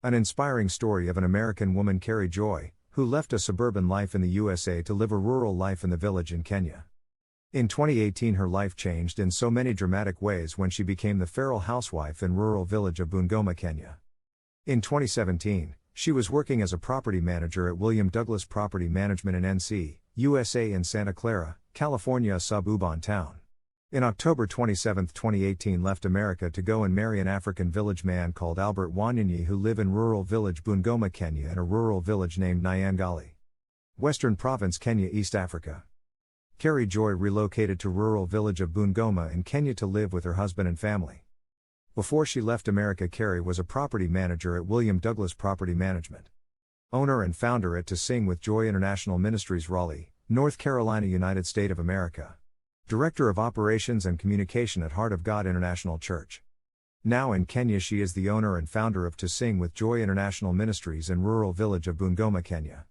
An inspiring story of an American woman, Carey Joy, who left a suburban life in the USA to live a rural life in the village in Kenya. In 2018, her life changed in so many dramatic ways when she became the Feral Housewife in rural village of Bungoma, Kenya. In 2017, she was working as a property manager at William Douglas Property Management in NC, USA in Santa Clara, California, a suburban town. In October 27, 2018, left America to go and marry an African village man called Albert Wanyonyi, who live in rural village Bungoma, Kenya, and a rural village named Nyangali, Western Province, Kenya, East Africa. Carey Joy relocated to rural village of Bungoma in Kenya to live with her husband and family. Before she left America, Carey was a property manager at William Douglas Property Management. Owner and founder at To Sing with Joy International Ministries, Raleigh, North Carolina, United States of America. Director of Operations and Communication at Heart of God International Church. Now in Kenya, she is the owner and founder of To Sing with Joy International Ministries in rural village of Bungoma, Kenya,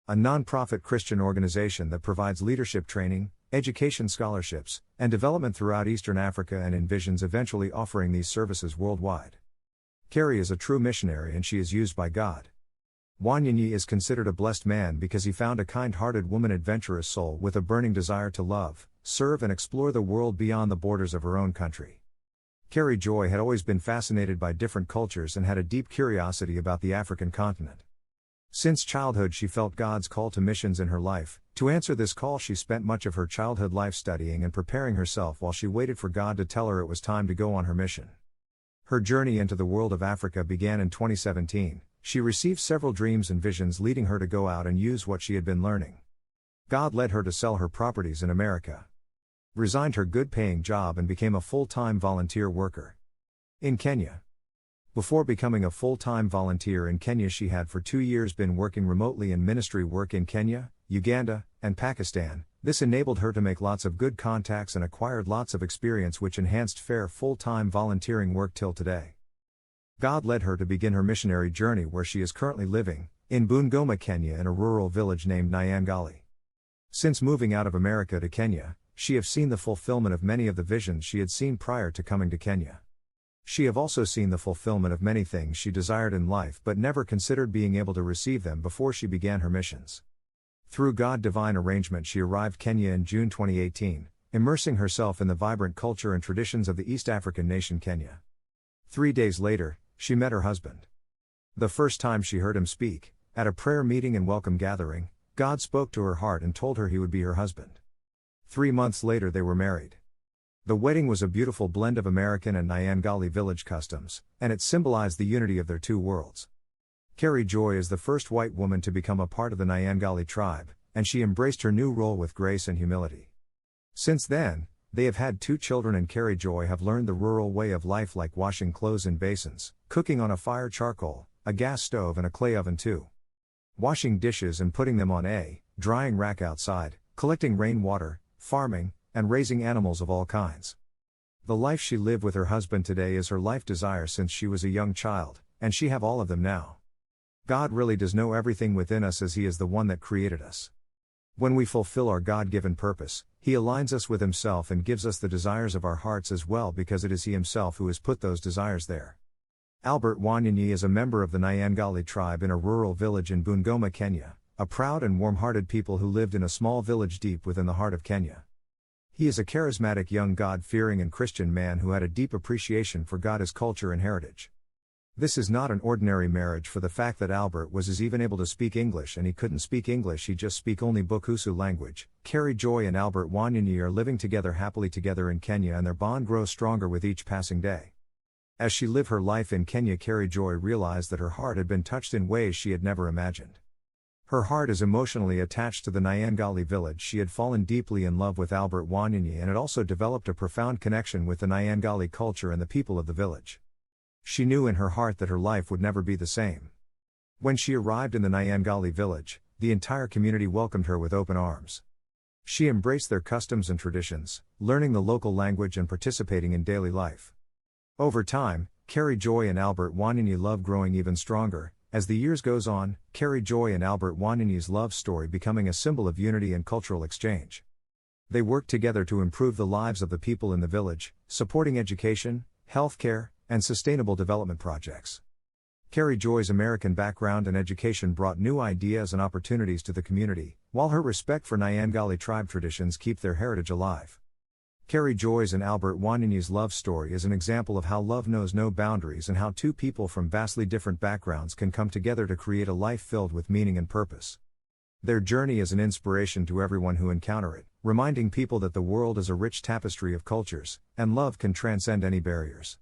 a non-profit Christian organization that provides leadership training, education scholarships, and development throughout Eastern Africa and envisions eventually offering these services worldwide. Carey is a true missionary and she is used by God. Wanyonyi is considered a blessed man because he found a kind-hearted woman, adventurous soul with a burning desire to love, serve and explore the world beyond the borders of her own country. Carey Joy had always been fascinated by different cultures and had a deep curiosity about the African continent. Since childhood, she felt God's call to missions in her life. To answer this call, she spent much of her childhood life studying and preparing herself while she waited for God to tell her it was time to go on her mission. Her journey into the world of Africa began in 2017. She received several dreams and visions leading her to go out and use what she had been learning. God led her to sell her properties in America, resigned her good-paying job and became a full-time volunteer worker in Kenya. Before becoming a full-time volunteer in Kenya, she had for 2 years been working remotely in ministry work in Kenya, Uganda, and Pakistan. This enabled her to make lots of good contacts and acquired lots of experience, which enhanced fair full-time volunteering work till today. God led her to begin her missionary journey where she is currently living, in Bungoma, Kenya, in a rural village named Nyangali. Since moving out of America to Kenya, she have seen the fulfillment of many of the visions she had seen prior to coming to Kenya. She have also seen the fulfillment of many things she desired in life but never considered being able to receive them before she began her missions. Through God's divine arrangement, she arrived Kenya in June 2018, immersing herself in the vibrant culture and traditions of the East African nation Kenya. 3 days later, she met her husband. The first time she heard him speak, at a prayer meeting and welcome gathering, God spoke to her heart and told her he would be her husband. 3 months later they were married. The wedding was a beautiful blend of American and Nyangali village customs, and it symbolized the unity of their two worlds. Carey Joy is the first white woman to become a part of the Nyangali tribe, and she embraced her new role with grace and humility. Since then, they have had 2 children, and Carey Joy have learned the rural way of life, like washing clothes in basins, cooking on a fire charcoal, a gas stove and a clay oven too, washing dishes and putting them on a drying rack outside, collecting rainwater, farming, and raising animals of all kinds. The life she lived with her husband today is her life desire since she was a young child, and she have all of them now. God really does know everything within us, as He is the one that created us. When we fulfill our God-given purpose, He aligns us with Himself and gives us the desires of our hearts as well, because it is He Himself who has put those desires there. Albert Wanyonyi is a member of the Nyangali tribe in a rural village in Bungoma, Kenya, a proud and warm-hearted people who lived in a small village deep within the heart of Kenya. He is a charismatic young God-fearing and Christian man who had a deep appreciation for God, his culture and heritage. This is not an ordinary marriage, for the fact that Albert was even able to speak English, and he couldn't speak English, he just speak only Bukusu language. Carey Joy and Albert Wanyonyi are living together happily together in Kenya, and their bond grows stronger with each passing day. As she lived her life in Kenya, Carey Joy realized that her heart had been touched in ways she had never imagined. Her heart is emotionally attached to the Nyangali village. She had fallen deeply in love with Albert Wanyonyi and had also developed a profound connection with the Nyangali culture and the people of the village. She knew in her heart that her life would never be the same. When she arrived in the Nyangali village, the entire community welcomed her with open arms. She embraced their customs and traditions, learning the local language and participating in daily life. Over time, Carey Joy and Albert Wanyonyi love growing even stronger. As the years goes on, Carey Joy and Albert Wanyonyi's love story becoming a symbol of unity and cultural exchange. They work together to improve the lives of the people in the village, supporting education, healthcare, and sustainable development projects. Carey Joy's American background and education brought new ideas and opportunities to the community, while her respect for Nyangali tribe traditions keep their heritage alive. Carey Joy's and Albert Wanyonyi's love story is an example of how love knows no boundaries and how two people from vastly different backgrounds can come together to create a life filled with meaning and purpose. Their journey is an inspiration to everyone who encounter it, reminding people that the world is a rich tapestry of cultures, and love can transcend any barriers.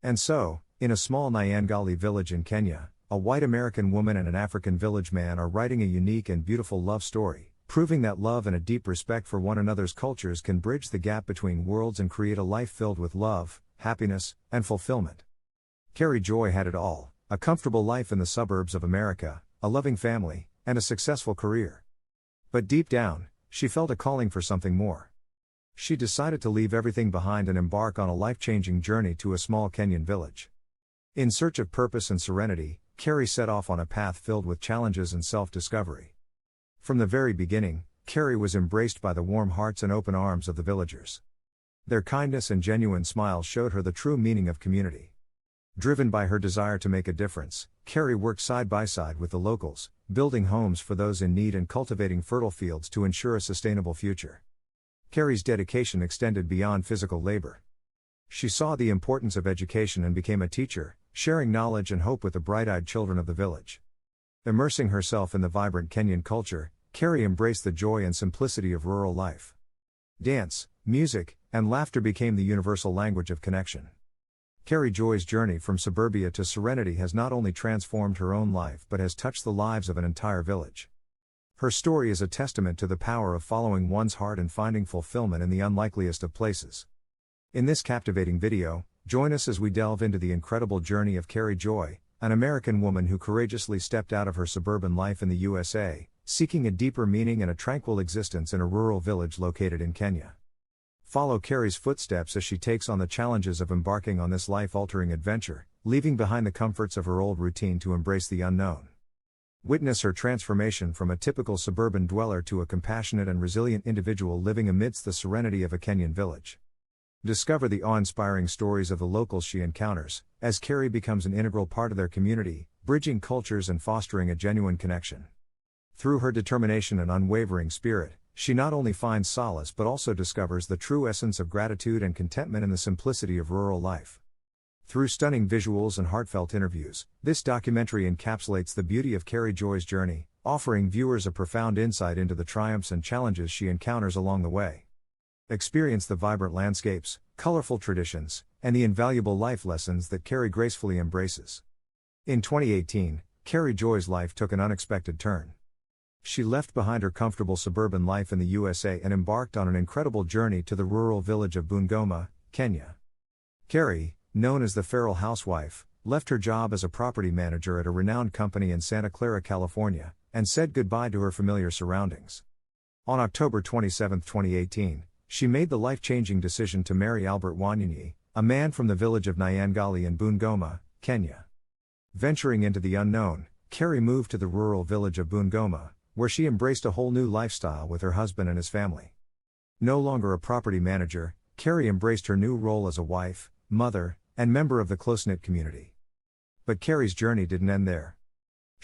And so, in a small Nyangali village in Kenya, a white American woman and an African village man are writing a unique and beautiful love story, proving that love and a deep respect for one another's cultures can bridge the gap between worlds and create a life filled with love, happiness, and fulfillment. Carey Joy had it all: a comfortable life in the suburbs of America, a loving family, and a successful career. But deep down, she felt a calling for something more. She decided to leave everything behind and embark on a life-changing journey to a small Kenyan village. In search of purpose and serenity, Carey set off on a path filled with challenges and self-discovery. From the very beginning, Carey was embraced by the warm hearts and open arms of the villagers. Their kindness and genuine smiles showed her the true meaning of community. Driven by her desire to make a difference, Carey worked side by side with the locals, building homes for those in need and cultivating fertile fields to ensure a sustainable future. Carey's dedication extended beyond physical labor. She saw the importance of education and became a teacher, sharing knowledge and hope with the bright-eyed children of the village. Immersing herself in the vibrant Kenyan culture, Carey embraced the joy and simplicity of rural life. Dance, music, and laughter became the universal language of connection. Carey Joy's journey from suburbia to serenity has not only transformed her own life but has touched the lives of an entire village. Her story is a testament to the power of following one's heart and finding fulfillment in the unlikeliest of places. In this captivating video, join us as we delve into the incredible journey of Carey Joy, an American woman who courageously stepped out of her suburban life in the USA, seeking a deeper meaning and a tranquil existence in a rural village located in Kenya. Follow Carey's footsteps as she takes on the challenges of embarking on this life-altering adventure, leaving behind the comforts of her old routine to embrace the unknown. Witness her transformation from a typical suburban dweller to a compassionate and resilient individual living amidst the serenity of a Kenyan village. Discover the awe-inspiring stories of the locals she encounters, as Carey becomes an integral part of their community, bridging cultures and fostering a genuine connection. Through her determination and unwavering spirit, she not only finds solace but also discovers the true essence of gratitude and contentment in the simplicity of rural life. Through stunning visuals and heartfelt interviews, this documentary encapsulates the beauty of Carey Joy's journey, offering viewers a profound insight into the triumphs and challenges she encounters along the way. Experience the vibrant landscapes, colorful traditions, and the invaluable life lessons that Carey gracefully embraces. In 2018, Carey Joy's life took an unexpected turn. She left behind her comfortable suburban life in the USA and embarked on an incredible journey to the rural village of Bungoma, Kenya. Carey, known as the Feral Housewife, left her job as a property manager at a renowned company in Santa Clara, California, and said goodbye to her familiar surroundings. On October 27, 2018, she made the life-changing decision to marry Albert Wanyonyi, a man from the village of Nyangali in Bungoma, Kenya. Venturing into the unknown, Carey moved to the rural village of Bungoma, where she embraced a whole new lifestyle with her husband and his family. No longer a property manager, Carey embraced her new role as a wife, mother, and member of the close-knit community. But Carey's journey didn't end there.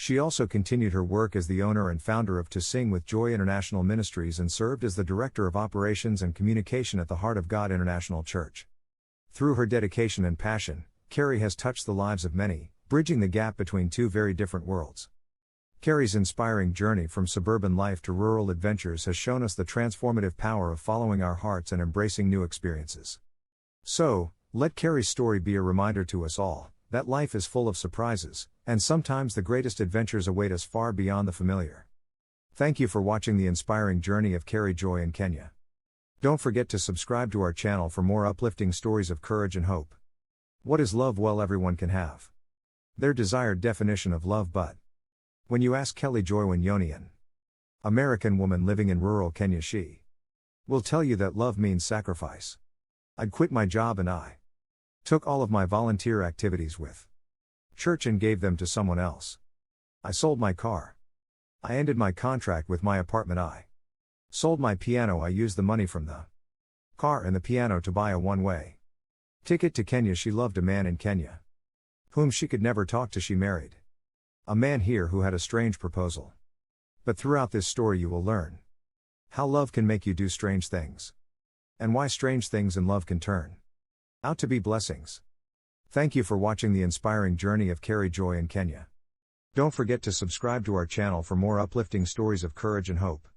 She also continued her work as the owner and founder of To Sing with Joy International Ministries and served as the Director of Operations and Communication at the Heart of God International Church. Through her dedication and passion, Carey has touched the lives of many, bridging the gap between two very different worlds. Carey's inspiring journey from suburban life to rural adventures has shown us the transformative power of following our hearts and embracing new experiences. So, let Carey's story be a reminder to us all that life is full of surprises, and sometimes the greatest adventures await us far beyond the familiar. Thank you for watching the inspiring journey of Carey Joy in Kenya. Don't forget to subscribe to our channel for more uplifting stories of courage and hope. What is love? Well, everyone can have their desired definition of love, but when you ask Carey Joy Wanyonyi, an American woman living in rural Kenya, she will tell you that love means sacrifice. I'd quit my job and I took all of my volunteer activities with church and gave them to someone else. I sold my car. I ended my contract with my apartment. I sold my piano. I used the money from the car and the piano to buy a one-way ticket to Kenya. She loved a man in Kenya whom she could never talk to, she married. A man here who had a strange proposal. But throughout this story you will learn how love can make you do strange things. And why strange things in love can turn out to be blessings. Thank you for watching the inspiring journey of Carey Joy in Kenya. Don't forget to subscribe to our channel for more uplifting stories of courage and hope.